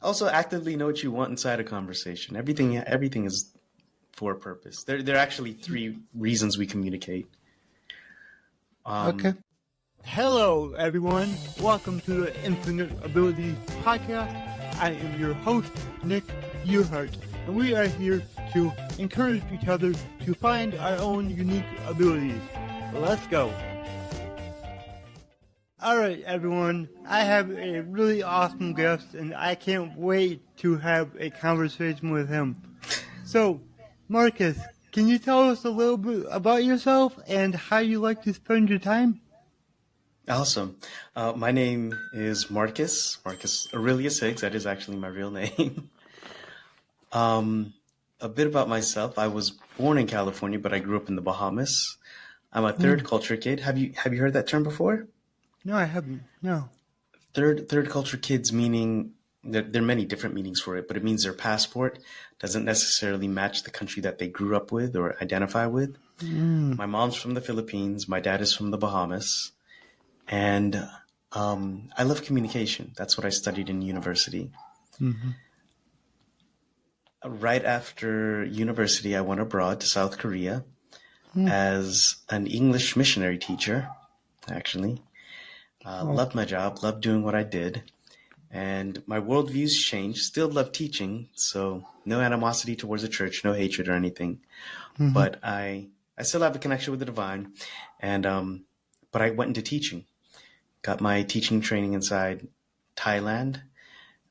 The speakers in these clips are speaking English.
Also, actively know what you want inside a conversation. Everything is for a purpose. There are actually three reasons we communicate. Okay. Hello, everyone. Welcome to the Infinite Ability Podcast. I am your host, Nick Earhart, and we are here to encourage each other to find our own unique abilities. Let's go. All right, everyone. I have a really awesome guest, and I can't wait to have a conversation with him. So, Marcus, can you tell us a little bit about yourself and how you like to spend your time? Awesome. My name is Marcus Aurelius Hicks. That is actually my real name. A bit about myself. I was born in California, but I grew up in the Bahamas. I'm a third culture kid. Have you heard that term before? No, I haven't. No. Third culture kids, meaning that there are many different meanings for it, but it means their passport doesn't necessarily match the country that they grew up with or identify with. My mom's from the Philippines. My dad is from the Bahamas. And I love communication. That's what I studied in university. Mm-hmm. Right after university, I went abroad to South Korea as an English missionary teacher, actually. Loved my job, loved doing what I did. And my worldviews changed. Still love teaching, so no animosity towards the church, no hatred or anything. Mm-hmm. But I still have a connection with the divine. And but I went into teaching. Got my teaching training inside Thailand,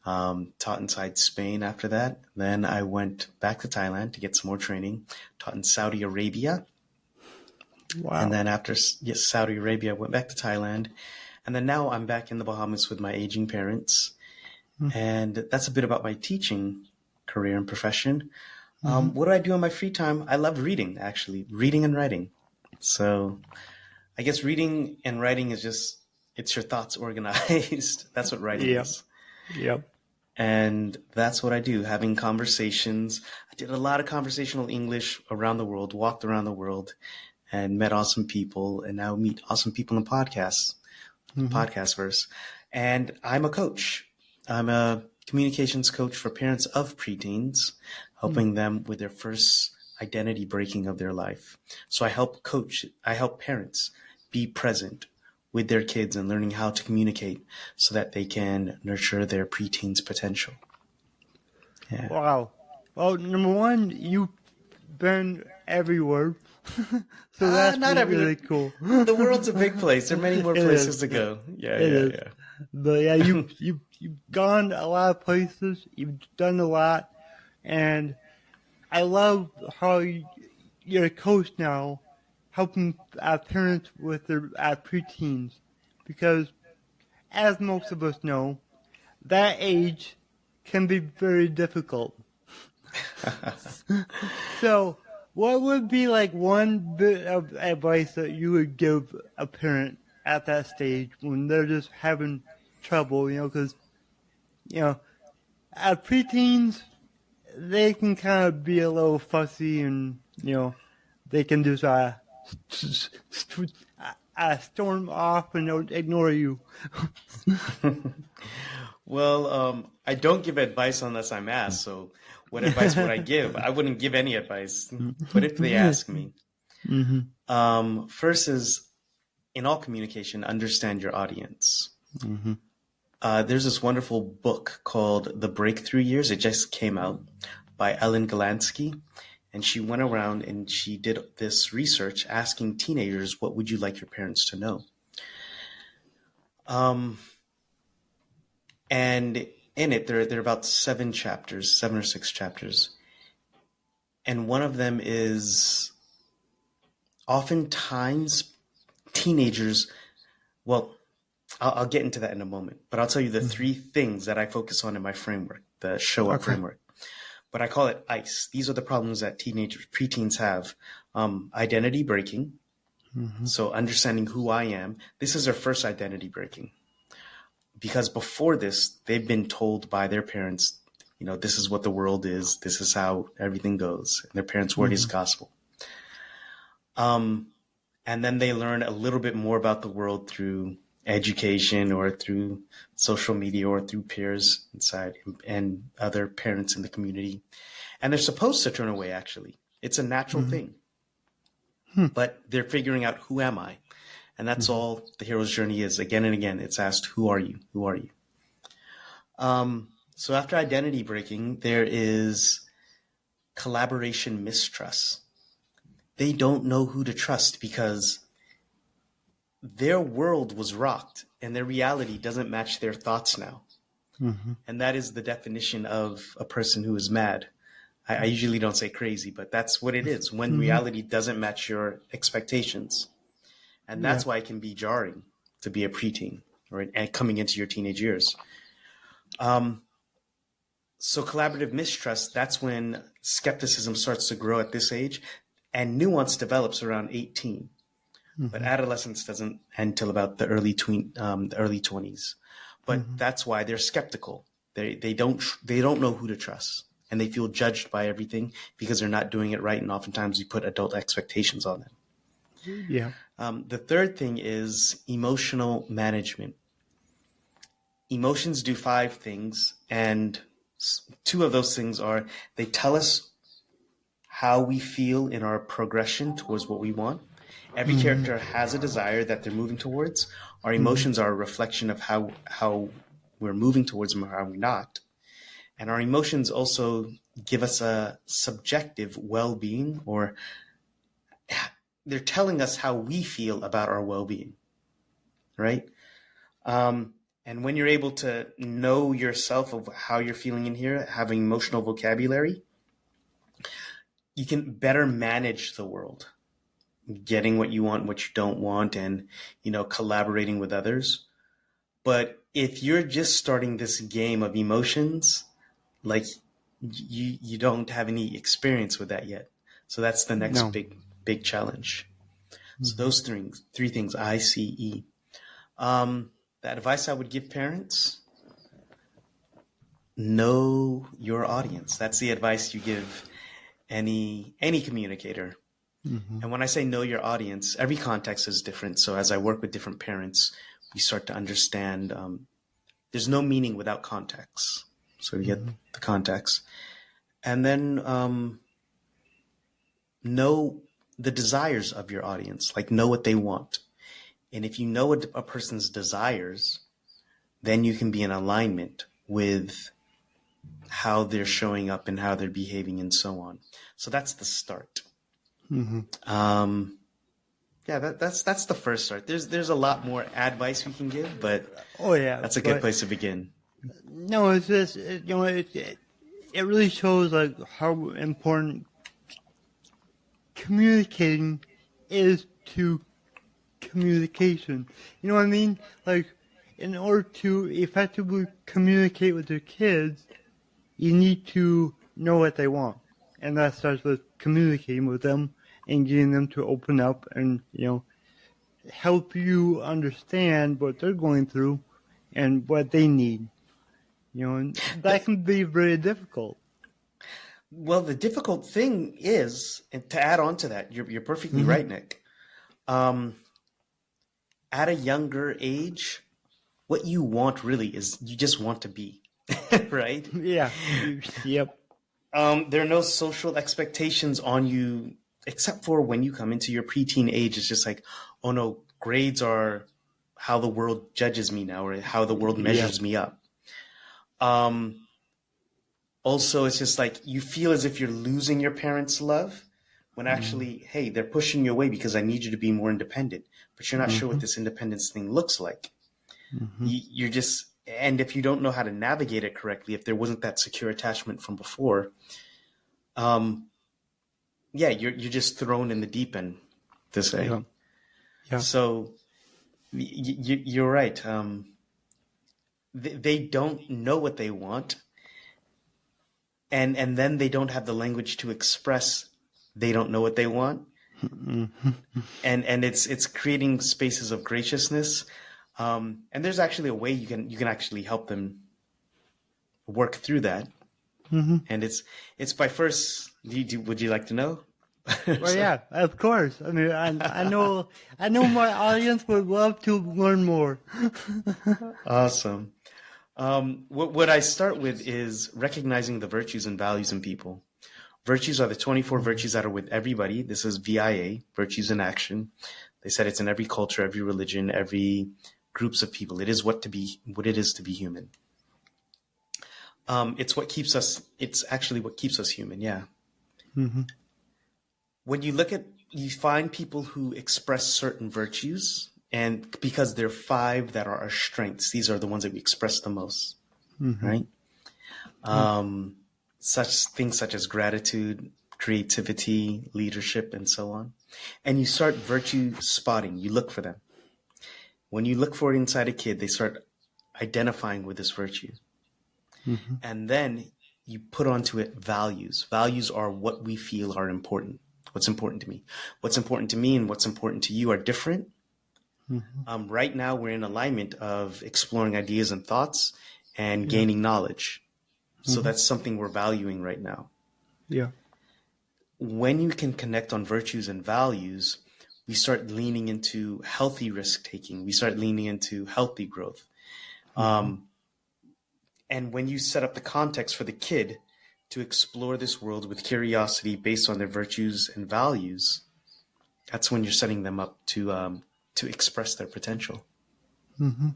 taught inside Spain after that. Then I went back to Thailand to get some more training, taught in Saudi Arabia. Wow. And then after Saudi Arabia, I went back to Thailand. And then now I'm back in the Bahamas with my aging parents. And that's a bit about my teaching career and profession. What do I do in my free time? I love reading, actually, reading and writing. So I guess reading and writing is just, it's your thoughts organized. That's what writing is. Yep. And that's what I do, having conversations. I did a lot of conversational English around the world, walked around the world and met awesome people, and now meet awesome people in podcasts, podcastverse. And I'm a coach. I'm a communications coach for parents of preteens, helping them with their first identity breaking of their life. So I help parents be present with their kids and learning how to communicate so that they can nurture their preteen's potential. Yeah. Wow. Well, number one, you've been everywhere. So that's really cool. The world's a big place. There are many more places to go. Yeah. But yeah, you've gone a lot of places. You've done a lot, and I love how you're a coach now, helping parents with their preteens, because as most of us know, that age can be very difficult. So, what would be like one bit of advice that you would give a parent at that stage when they're just having trouble, because, preteens, they can kind of be a little fussy and, they can just storm off and ignore you. Well, I don't give advice unless I'm asked, so what advice would I give? I wouldn't give any advice, but if they ask me. First is, in all communication, understand your audience. There's this wonderful book called The Breakthrough Years. It just came out by Ellen Galansky. And she went around and she did this research asking teenagers, what would you like your parents to know? And in it, there are about 7 or 6 chapters. And one of them is oftentimes teenagers, well, I'll get into that in a moment, but I'll tell you the 3 things that I focus on in my framework, the show up framework. But I call it ICE. These are the problems that preteens have. Identity breaking. So understanding who I am. This is their first identity breaking. Because before this, they've been told by their parents, this is what the world is. This is how everything goes. And their parents' word is gospel. And then they learn a little bit more about the world through education or through social media or through peers inside and other parents in the community. And they're supposed to turn away, actually. It's a natural thing. But they're figuring out, who am I? And that's all the hero's journey is. Again and again, it's asked, who are you? Who are you? So after identity breaking, there is collaboration mistrust. They don't know who to trust because their world was rocked and their reality doesn't match their thoughts now. And that is the definition of a person who is mad. I usually don't say crazy, but that's what it is, when reality doesn't match your expectations. And that's why it can be jarring to be a preteen, right? And coming into your teenage years. So collaborative mistrust, that's when skepticism starts to grow at this age, and nuance develops around 18. But adolescence doesn't end till about the early 20s. But that's why they're skeptical. They don't know who to trust, and they feel judged by everything because they're not doing it right. And oftentimes we put adult expectations on them. Yeah. The third thing is emotional management. Emotions do 5 things, and 2 of those things are, they tell us how we feel in our progression towards what we want. Every character has a desire that they're moving towards. Our emotions are a reflection of how we're moving towards them or how we're not. And our emotions also give us a subjective well-being, or they're telling us how we feel about our well-being, right? And when you're able to know yourself of how you're feeling in here, having emotional vocabulary, you can better manage the world, getting what you want, what you don't want, and, collaborating with others. But if you're just starting this game of emotions, like you don't have any experience with that yet. So that's the next big challenge. So those three things, ICE. The advice I would give parents: know your audience. That's the advice you give any communicator. And when I say know your audience, every context is different. So as I work with different parents, we start to understand there's no meaning without context. So we get the context. And then know the desires of your audience, like know what they want. And if you know what a person's desires, then you can be in alignment with how they're showing up and how they're behaving and so on. So that's the start. That's the first start. There's a lot more advice we can give, but that's a good place to begin. No, it's just it really shows like how important communicating is to communication. You know what I mean? Like, in order to effectively communicate with your kids, you need to know what they want, and that starts with communicating with them and getting them to open up and help you understand what they're going through and what they need. And that can be very difficult. Well, the difficult thing is, and to add on to that, you're perfectly right, Nick. At a younger age, what you want really is you just want to be, right? Yeah. Yep. There are no social expectations on you, except for when you come into your preteen age. It's just like, oh no, grades are how the world judges me now, or how the world measures me up. Also, it's just like you feel as if you're losing your parents' love, when actually, hey, they're pushing you away because I need you to be more independent. But you're not sure what this independence thing looks like. You're just, and if you don't know how to navigate it correctly, if there wasn't that secure attachment from before, you're just thrown in the deep end, to say. Yeah. So you're right. They don't know what they want, and then they don't have the language to express they don't know what they want. And it's creating spaces of graciousness. And there's actually a way you can actually help them work through that. And it's by first, would you like to know? Well, So, yeah, of course. I mean, I know my audience would love to learn more. awesome. What I start with is recognizing the virtues and values in people. Virtues are the 24 virtues that are with everybody. This is VIA, virtues in action. They said it's in every culture, every religion, every groups of people. It is what it is to be human. It's actually what keeps us human. Yeah. Mm-hmm. When you find people who express certain virtues, and because there are five that are our strengths, these are the ones that we express the most, Mm-hmm. right? Such as gratitude, creativity, leadership, and so on. And you start virtue spotting. You look for them. When you look for it inside a kid, they start identifying with this virtue. Mm-hmm. And then you put onto it values. Values are what we feel are important. What's important to me? What's important to me and what's important to you are different. Mm-hmm. Right now, we're in alignment of exploring ideas and thoughts and gaining knowledge. So that's something we're valuing right now. Yeah. When you can connect on virtues and values, we start leaning into healthy risk taking. We start leaning into healthy growth. And when you set up the context for the kid to explore this world with curiosity based on their virtues and values, that's when you're setting them up to express their potential. Mm-hmm.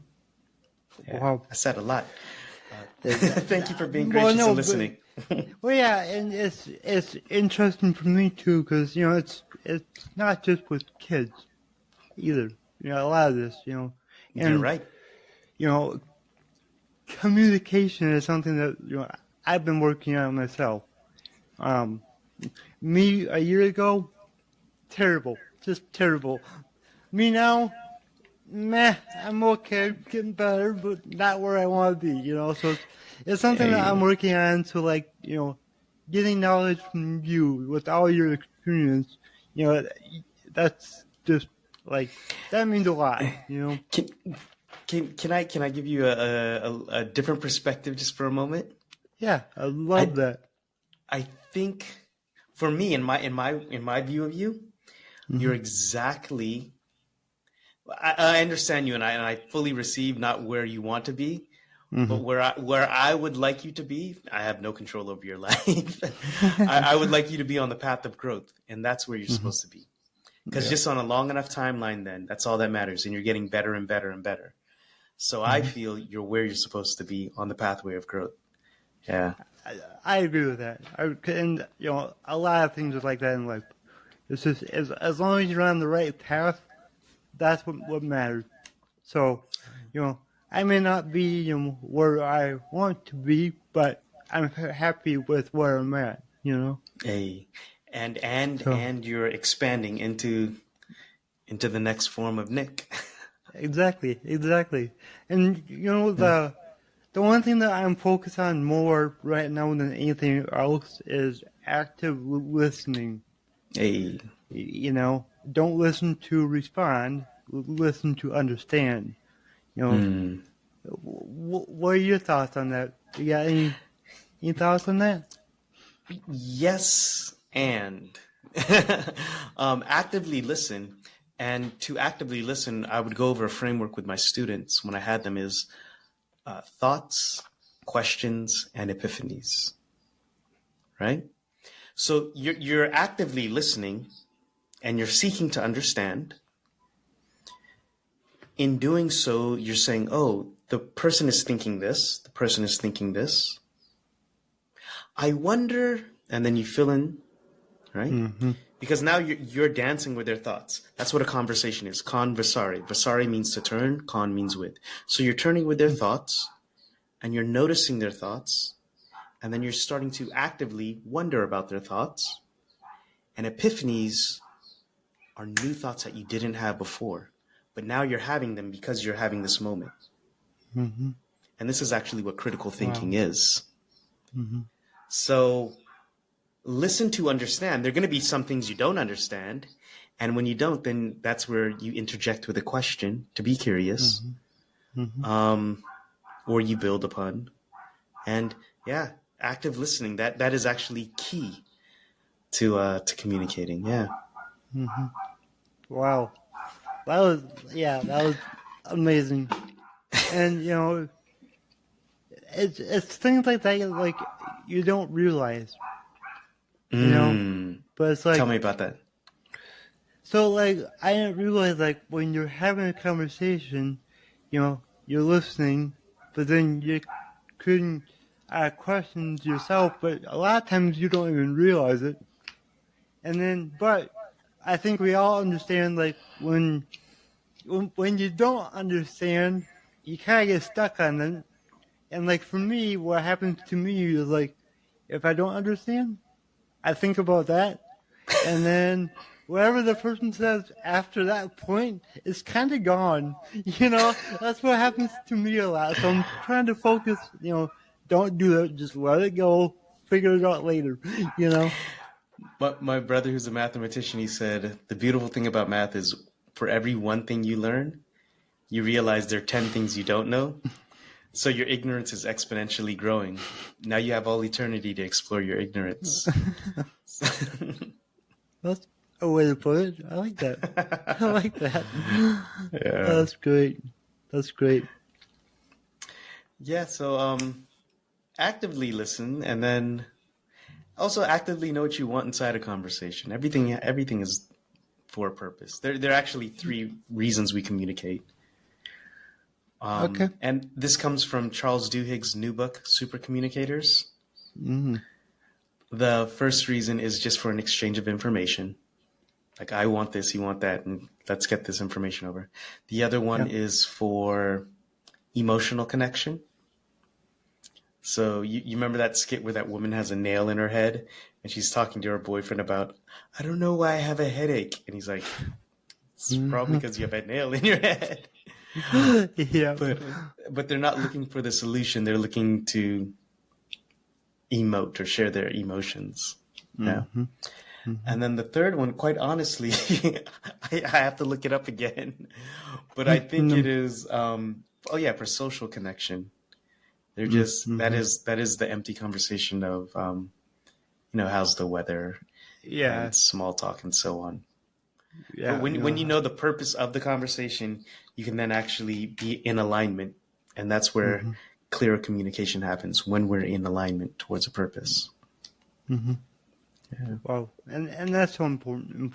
Yeah, Wow. I said a lot. Thank you for being Well, gracious no, and listening. Well, yeah, and it's interesting for me too, because it's not just with kids either. A lot of this, You're and right. you know, communication is something that I've been working on myself. Me a year ago, terrible, just terrible. Me now, meh, I'm okay, getting better, but not where I want to be. So it's something that I'm Hey, working on to getting knowledge from you with all your experience. That's just that means a lot. can can I give you a different perspective just for a moment? Yeah, I love I that. I think for me in my view of you, you're Mm-hmm. exactly. I understand you, and I fully receive not where you want to be, Mm-hmm. but where I would like you to be. I have no control over your life. I would like you to be on the path of growth, and that's where you're Mm-hmm. supposed to be. Because Yeah. just on a long enough timeline, then that's all that matters, and you're getting better and better and better. So I Mm-hmm. feel you're where you're supposed to be on the pathway of growth. Yeah. I agree with that. And a lot of things are like that in life. It's just as long as you're on the right path, that's what matters. So, I may not be where I want to be, but I'm happy with where I'm at. Hey, and So and you're expanding into the next form of Nick. exactly. And the one thing that I'm focused on more right now than anything else is active listening. Hey. Don't listen to respond, listen to understand. Hmm. What are your thoughts on that? You got any thoughts on that? Yes, and actively listen. And to actively listen, I would go over a framework with my students when I had them is thoughts, questions, and epiphanies. Right? So you're actively listening and you're seeking to understand. In doing so, you're saying, oh, the person is thinking this, the person is thinking this. I wonder, and then you fill in, right? Mm-hmm. Because now you're dancing with their thoughts. That's what a conversation is. Conversare. Versare means to turn, con means with. So you're turning with their thoughts, and you're noticing their thoughts, and then you're starting to actively wonder about their thoughts. And epiphanies are new thoughts that you didn't have before, but now you're having them because you're having this moment. Mm-hmm. And this is actually what critical Wow. thinking is. Mm-hmm. So listen to understand. There are going to be some things you don't understand. And when you don't, then that's where you interject with a question to be curious, Mm-hmm. or you build upon. And yeah, active listening, that is actually key. to communicating. Yeah. Mm-hmm. Wow. That was amazing. And, it's things like that, like, you don't realize, but it's Tell like, me about that. so, like, I didn't realize, like, when you're having a conversation, you're listening, but then you couldn't ask questions yourself, but a lot of times you don't even realize it. And then, but I think we all understand, like, when you don't understand, you kind of get stuck on it. And, like, for me, what happens to me is, like, if I don't understand, I think about that, and then whatever the person says after that point is kind of gone. That's what happens to me a lot. So I'm trying to focus, don't do it, just let it go, figure it out later, But my brother, who's a mathematician, he said the beautiful thing about math is for every one thing you learn, you realize there are 10 things you don't know. So your ignorance is exponentially growing. Now you have all eternity to explore your ignorance. That's a way to put it. I like that. I like that. Yeah. That's great. That's great. Yeah, so actively listen, and then also actively know what you want inside a conversation. Everything is for a purpose. There are actually 3 reasons we communicate. Okay. And this comes from Charles Duhigg's new book, Super Communicators. Mm-hmm. The first reason is just for an exchange of information. Like, I want this, you want that, and let's get this information over. The other one is for emotional connection. So you remember that skit where that woman has a nail in her head and she's talking to her boyfriend about, I don't know why I have a headache. And he's like, it's probably because you have a nail in your head. Yeah. But they're not looking for the solution. They're looking to emote or share their emotions. Yeah. Mm-hmm. Mm-hmm. And then the third one, quite honestly, I have to look it up again. But I think it is, for social connection. They're just, that is the empty conversation of, how's the weather? Yeah. And small talk and so on. Yeah. But when you know the purpose of the conversation, you can then actually be in alignment. And that's where clearer communication happens, when we're in alignment towards a purpose. Mm-hmm. Yeah. Wow. And that's so important,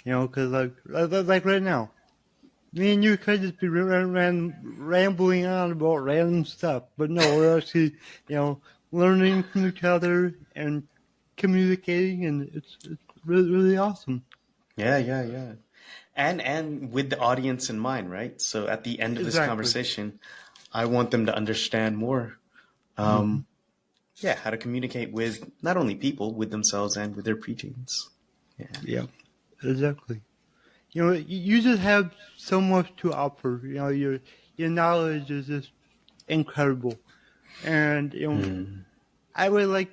because like right now, me and you could just be rambling on about random stuff, but no, we're actually, learning from each other and communicating, and it's really, really awesome. Yeah. And with the audience in mind, right? So at the end of this conversation, I want them to understand more, how to communicate with not only people, with themselves and with their preteens. Yeah, exactly. You just have so much to offer. Your knowledge is just incredible, and I would like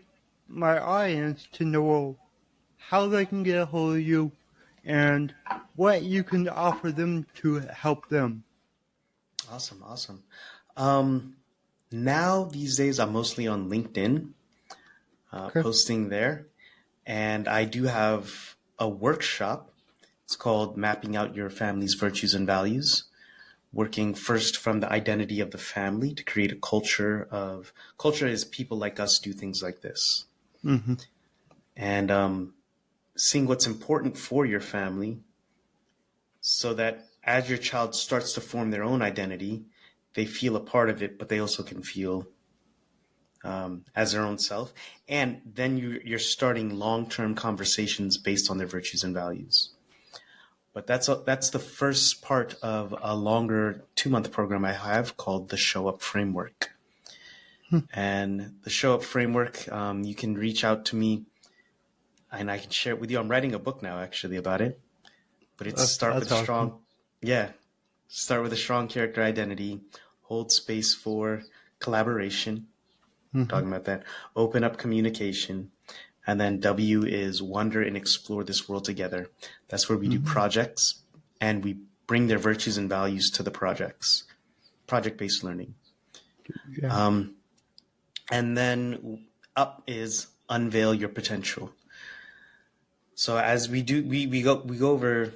my audience to know how they can get a hold of you and what you can offer them to help them. Awesome. Now these days I'm mostly on LinkedIn, posting there, and I do have a workshop. It's called Mapping Out Your Family's Virtues and Values, working first from the identity of the family to create a culture is people like us do things like this. Mm-hmm. And seeing what's important for your family so that as your child starts to form their own identity, they feel a part of it, but they also can feel as their own self. And then you're starting long-term conversations based on their virtues and values. But that's the first part of a longer 2-month program I have called the Show Up Framework. And the Show Up Framework, you can reach out to me and I can share it with you. I'm writing a book now actually about it. But it's start with a strong character identity, hold space for collaboration, talking about that, open up communication, and then W is wonder and explore this world together. That's where we do projects and we bring their virtues and values to the projects, project-based learning. Yeah. And then up is unveil your potential. So as we go over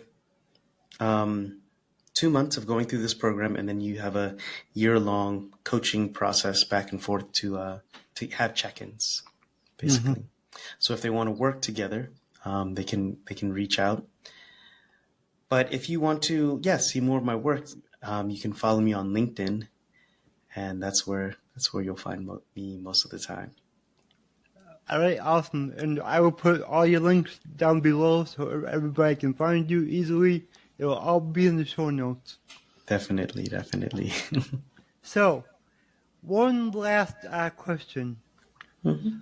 2 months of going through this program, and then you have a year-long coaching process back and forth to have check-ins, basically. Mm-hmm. So if they want to work together, they can reach out. But if you want to, see more of my work, you can follow me on LinkedIn, and that's where you'll find me most of the time. All right, awesome. And I will put all your links down below so everybody can find you easily. It will all be in the show notes. Definitely. So, one last question. Mm-hmm.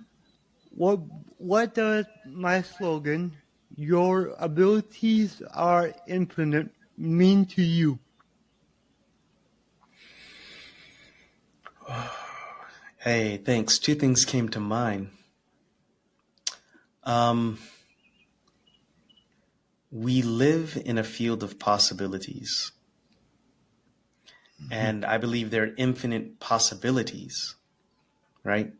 What does my slogan, "Your abilities are infinite," mean to you? Hey, thanks. Two things came to mind. We live in a field of possibilities, and I believe there are infinite possibilities, right?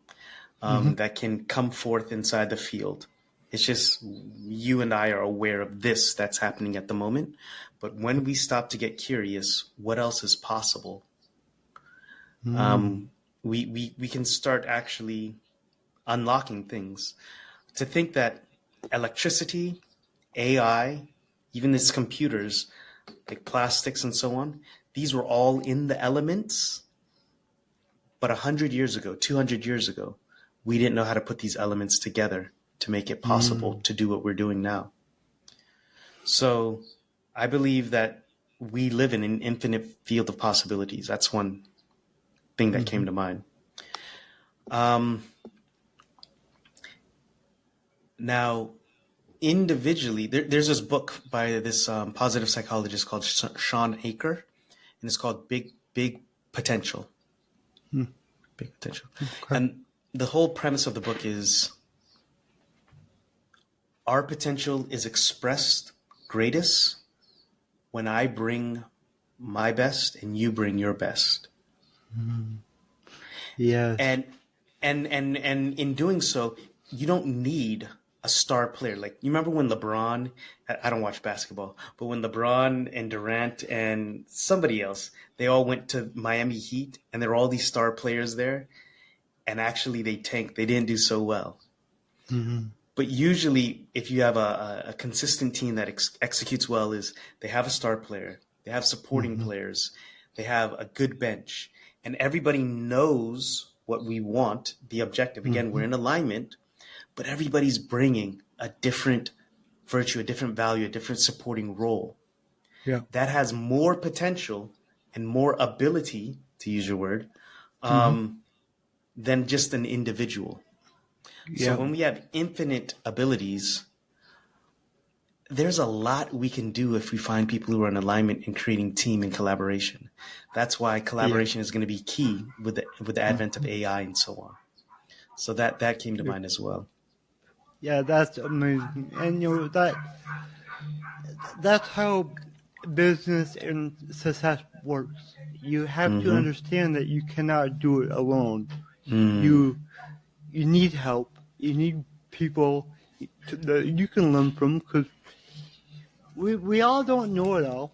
That can come forth inside the field. It's just you and I are aware of this that's happening at the moment. But when we stop to get curious, what else is possible? We can start actually unlocking things. To think that electricity, AI, even these computers, like plastics and so on, these were all in the elements. But 100 years ago, 200 years ago, we didn't know how to put these elements together to make it possible to do what we're doing now. So I believe that we live in an infinite field of possibilities. That's one thing that came to mind. Now, individually, there's this book by this positive psychologist called Sean Aker, and it's called Big Potential. Big Potential. Okay. And the whole premise of the book is our potential is expressed greatest when I bring my best and you bring your best. Yes. And in doing so, you don't need a star player. Like, you remember when LeBron, I don't watch basketball, but when LeBron and Durant and somebody else, they all went to Miami Heat, and there were all these star players there, and actually they tanked. They didn't do so well. But usually, if you have a consistent team that executes well, is they have a star player, they have supporting players, they have a good bench, and everybody knows what we want, the objective. Again, we're in alignment, but everybody's bringing a different virtue, a different value, a different supporting role. Yeah. That has more potential and more ability, to use your word, than just an individual. So when we have infinite abilities, there's a lot we can do if we find people who are in alignment and creating team and collaboration. That's why collaboration is going to be key with the advent of AI and so on. So that came to mind as well. Yeah, that's amazing. And that's how business and success works. You have to understand that you cannot do it alone. You need help. You need people that you can learn from, because we all don't know it all.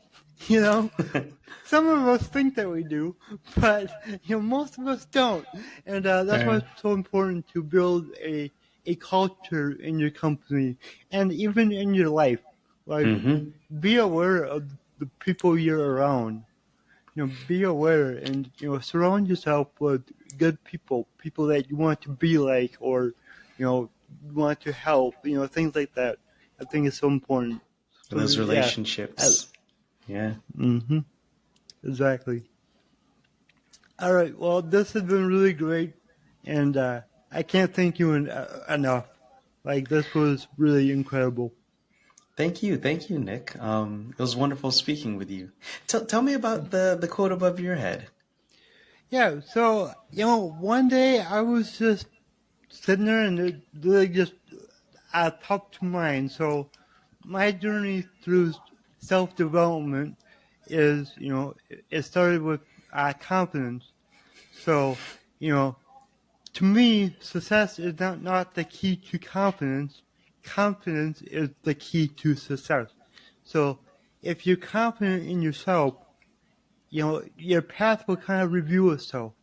Some of us think that we do, but most of us don't. And that's why it's so important to build a culture in your company and even in your life. Like, be aware of the people you're around. Be aware and surround yourself with good people that you want to be like, or you want to help. Things like that. I think it's so important. So, Those relationships. Yeah. Exactly. All right. Well, this has been really great, and I can't thank you enough. Like, this was really incredible. Thank you, Nick. It was wonderful speaking with you. Tell me about the quote above your head. Yeah. So one day I was just sitting there, and it really just popped to mind. So my journey through self-development is, it started with confidence. So, to me, success is not the key to confidence. confidence is the key to success. So if you're confident in yourself, your path will kind of reveal itself.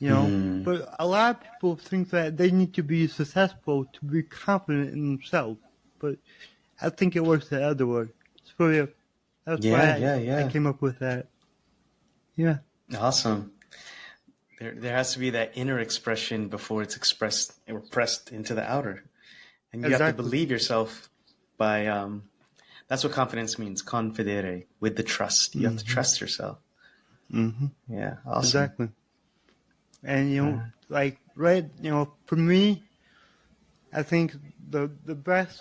But a lot of people think that they need to be successful to be confident in themselves. But I think it works the other way. So that's why I came up with that. Yeah. Awesome. There has to be that inner expression before it's expressed or pressed into the outer. And you have to believe yourself by, that's what confidence means, confidere, with the trust. You have to trust yourself. Mm-hmm. Yeah, awesome. Exactly. And, for me, I think the best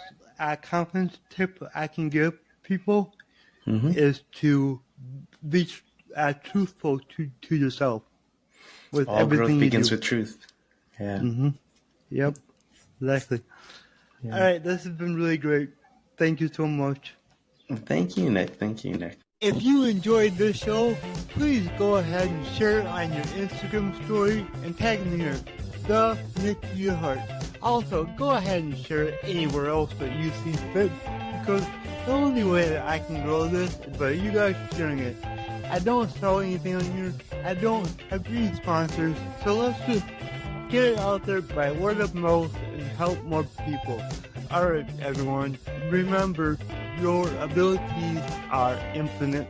confidence tip I can give people is to be truthful to yourself with all everything growth you begins do. with truth. Yeah. Mm-hmm. Yep. Exactly. Yeah. All right. This has been really great. Thank you so much. Thank you, Nick. Thank you, Nick. If you enjoyed this show, please go ahead and share it on your Instagram story and tag me here, the Nick Earhart. Also, go ahead and share it anywhere else that you see fit, because the only way that I can grow this is by you guys sharing it. I don't sell anything on here. I don't have any sponsors, so let's just get it out there by word of mouth and help more people. Alright, everyone, remember, your abilities are infinite.